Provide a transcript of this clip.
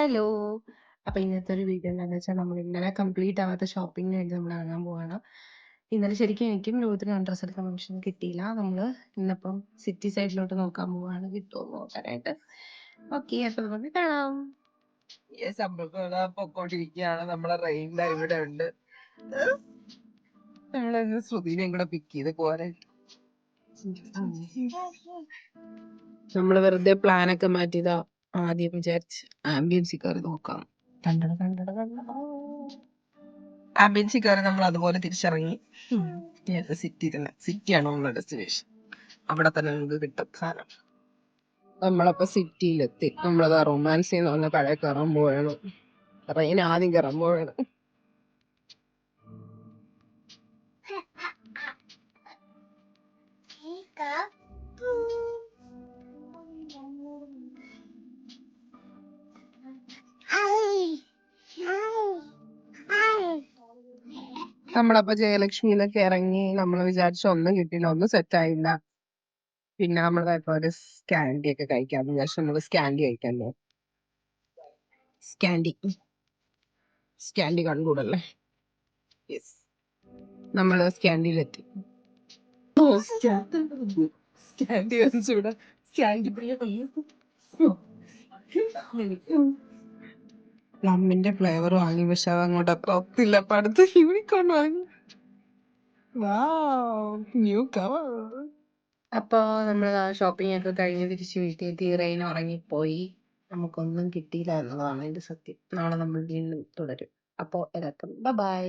Hello. അപ്പൊ ഇന്നത്തെ ഒരു വീഡിയോ എന്താന്ന് വെച്ചാൽ നമ്മൾ ഇന്നലെ കംപ്ലീറ്റ് ആവാത്ത ഷോപ്പിംഗ് കഴിഞ്ഞ് നമ്മൾ ഇറങ്ങാൻ പോവാണ്. ഇന്നലെ ശരിക്കും എനിക്കും രൂപത്തിന് ഡ്രസ്സ് എടുക്കാൻ പെർമിഷൻ കിട്ടിയില്ല. നമ്മൾ ഇന്നിപ്പം സിറ്റി സൈഡിലോട്ട് നോക്കാൻ പോവാണ്, കിട്ടുമോ നോക്കാനായിട്ട്. ഓക്കെ, അപ്പൊ നമുക്ക് കാണാം. പൊക്കോണ്ടിരിക്കുകയാണ്. നമ്മളെ റെയിൻ ഇവിടെ ഉണ്ട്. നമ്മള് ശ്രുതിനെയും കൂടെ പിക്ക് ചെയ്ത് പോരെ. നമ്മള് വെറുതെ പ്ലാനൊക്കെ മാറ്റിയതാ. ആദ്യം വിചാരിച്ച് ആംബിയൻസിൽ കയറി നോക്കാം. ആംബിയൻസിൽ കയറി നമ്മൾ അതുപോലെ തിരിച്ചിറങ്ങി. സിറ്റി തന്നെ, സിറ്റിയാണ് നമ്മുടെ ഡെസ്റ്റിനേഷൻ. അവിടെ തന്നെ നമുക്ക് കിട്ടും സാധനം. നമ്മളപ്പോ സിറ്റിയിലെത്തി. നമ്മളതാ റൊമാൻസ് എന്ന് പറഞ്ഞ കടയിൽ കയറാൻ പോവാണ്. റെയിൻ ആദ്യം കയറാൻ പോവാണ്. നമ്മളപ്പോ ജയലക്ഷ്മിന്നൊക്കെ ഇറങ്ങി. നമ്മൾ വിചാരിച്ച ഒന്നും കിട്ടിയില്ല, ഒന്നും സെറ്റ് ആയില്ല. പിന്നെ നമ്മളിപ്പോ ഒരു സ്കാൻഡി ഒക്കെ കഴിക്കാന്ന് വിചാരിച്ചു. നമ്മള് സ്കാൻഡി കഴിക്കാൻ പോകും. Scanty scanty കൺകൂടല്ലേ. യെസ്, നമ്മള് സ്കാൻഡിയിലെത്തി. സ്കാൻഡി വെച്ചൂടെ, സ്കാൻഡി പ്ലമ്മിന്റെ ഫ്ലേവർ വാങ്ങി, പക്ഷെ അത് അങ്ങോട്ട് അത്ര ഒത്തില്ല. അപ്പൊ അടുത്ത് യൂണിക്കോൺ വാങ്ങി. New cover. അപ്പോൾ നമ്മൾ ആ ഷോപ്പിംഗ് ഒക്കെ കഴിഞ്ഞ് തിരിച്ച് വീട്ടിലെത്തി. റെയിൻ ഉറങ്ങിപ്പോയി. നമുക്കൊന്നും കിട്ടിയില്ല എന്നുള്ളതാണ് അതിന്റെ സത്യം. നാളെ നമ്മൾ വീണ്ടും തുടരും. അപ്പോൾ എല്ലാവർക്കും ബൈ.